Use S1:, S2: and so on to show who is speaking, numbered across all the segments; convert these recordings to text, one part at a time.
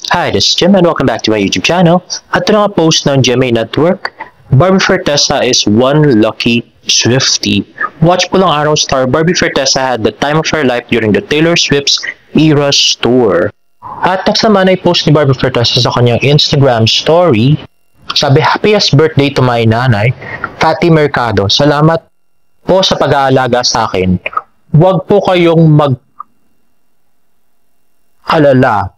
S1: Hi, this is Jim and welcome back to my YouTube channel. At ito na nga post ng GMA Network, Barbie Fortesa is one lucky Swiftie. Watch po lang araw star, Barbie Fortesa had the time of her life during the Taylor Swift's Eras Tour. At next naman ay post ni Barbie Fortesa sa kanyang Instagram story. Sabi, happiest birthday to my nanay, Fatty Mercado. Salamat po sa pag-aalaga sa akin. Huwag po kayong mag-alala.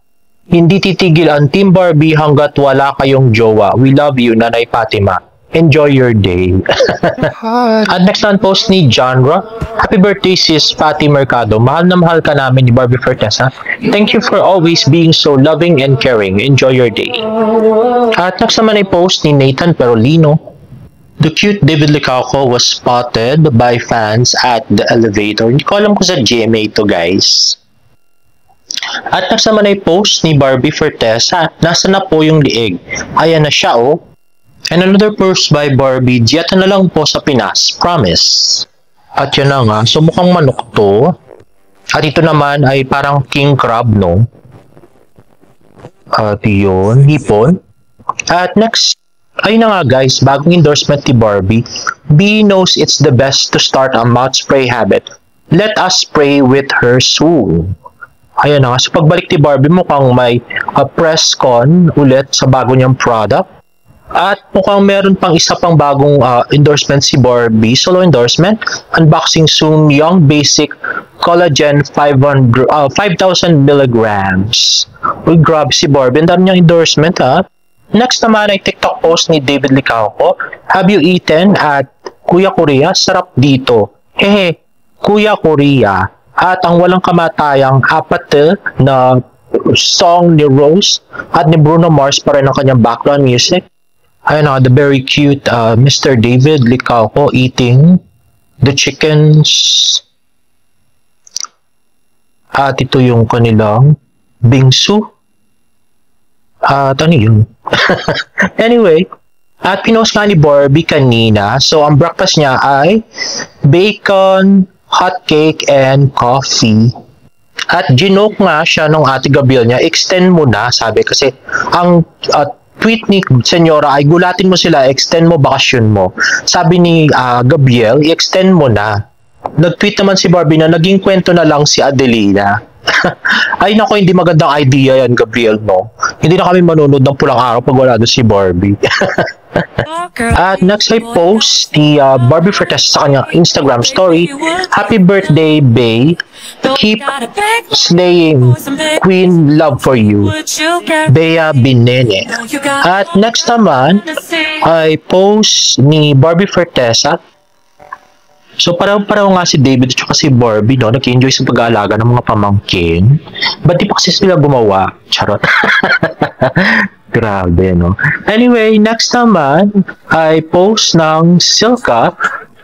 S1: Hindi titigil ang Team Barbie hanggat wala kayong jowa. We love you, Nanay Fatima. Enjoy your day. At next on post ni Genre. Happy birthday sis Fatty Mercado. Mahal na mahal ka namin ni Barbie Fortesa. Thank you for always being so loving and caring. Enjoy your day. At next naman ay post ni Nathan Perolino. The cute David Licauco was spotted by fans at the elevator. Hindi ko alam kung sa GMA to guys. At next naman ay post ni Barbie Fortesa. Nasa na po yung liig? Ayan na siya oh. And another post by Barbie. Dieta na lang po sa Pinas. Promise. At yan na nga. So mukhang manok to. At ito naman ay parang king crab no. At yun. Hipon. At next. Ayun na nga guys. Bagong endorsement ni Barbie. B knows it's the best to start a mouth spray habit. Let us spray with her soon. Ayan na nga. So pagbalik ni Barbie mukhang may press con ulit sa bago niyang product. At mukhang meron pang isa pang bagong endorsement si Barbie. Solo endorsement. Unboxing soon. Young Basic Collagen 5,000 milligrams. Uy, grabe si Barbie. Ang dami niyang endorsement ha. Next naman ay TikTok post ni David Licauco. Have you eaten at Kuya Korea? Sarap dito. Hehe. Kuya Korea. At ang walang kamatayang apat na song ni Rose at ni Bruno Mars pa rin ang kanyang background music. Ayun na, the very cute Mr. David Licauco eating the chickens. At ito yung kanilang bingsu. At ano yun? Anyway, at pinost nga ni Barbie kanina. So ang breakfast niya ay bacon, hot cake, and coffee. At ginoke nga siya nung ate Gabriel niya, extend mo na, sabi. Kasi ang tweet ni Senyora ay gulatin mo sila, extend mo bakasyon mo. Sabi ni Gabriel, i-extend mo na. Nag-tweet naman si Barbie na naging kwento na lang si Adelina. Ay nako, hindi magandang idea yan Gabriel no. Hindi na kami manonood ng pulang araw pag wala doon si Barbie. At next ay post ni Barbie Fortesa sa kanyang Instagram story. Happy birthday, Bay. Keep slaying. Queen, love for you. Bea Binene. At next naman ay post ni Barbie Fortesa. So parang nga si David at si Barbie no, nag-enjoy sa pag-aalaga ng mga pamangkin. Ba't di pa kasi sila gumawa? Charot. Grabe, no? Anyway, next naman ay post ng Silka,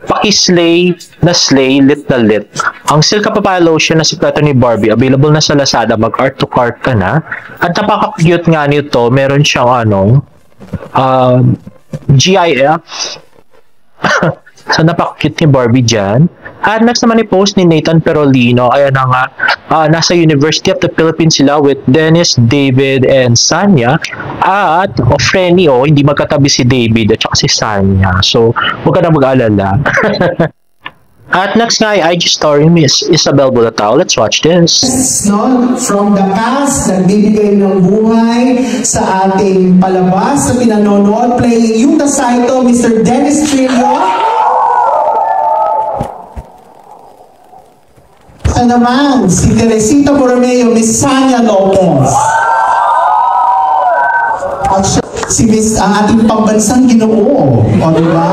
S1: Pakislay na slay, lit na lit. Ang Silka Papaya Lotion na sikreto ni Barbie, available na sa Lazada, mag-art to cart ka na. At napaka-cute nga nito, meron siyang GIF. So napaka-cute ni Barbie dyan. At next naman i-post ni Nathan Perolino. Ayan na nga, nasa University of the Philippines sila with Dennis, David, and Sanya. At Frenny, hindi magkatabi si David at saka si Sanya. So, huwag ka na mag-alala. At next nga ay IG story Miss Isabel Bulatao. Let's watch this.
S2: No, from the past, nagbibigay ng buhay sa ating palabas na pinanonood. Playing yung Tasaito, Mr. Dennis Trillo. Naman, si Teresita Borromeo, Miss Sanya Lopez. At si Miss ating pambansang Ginoo. O diba?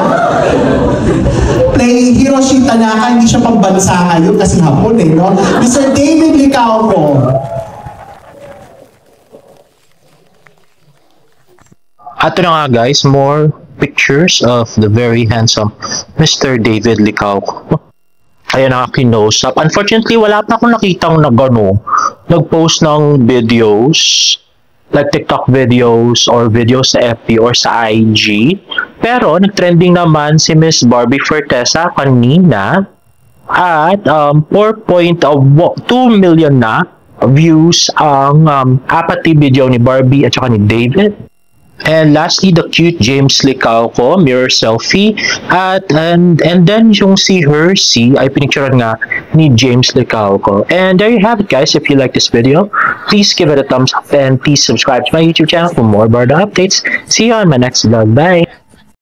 S2: Playing Hiroshi Tanaka, hindi siya pambansa ngayon kasi hapon no? Mr. David Licauco.
S1: At na nga guys, more pictures of the very handsome Mr. David Licauco. Ayan ang aking nose up. Unfortunately, wala pa akong nakitang nag-post ng videos, like TikTok videos or videos sa FB or sa IG. Pero, nag-trending naman si Miss Barbie Fortesa kanina at 4.2 million na views ang apat na video ni Barbie at saka ni David. And lastly, the cute James Licauco mirror selfie. And then yung si Hershey ay pinicturean nga ni James Licauco. And there you have it, guys. If you like this video, please give it a thumbs up and please subscribe to my YouTube channel for more Barda updates. See you on my next vlog. Bye!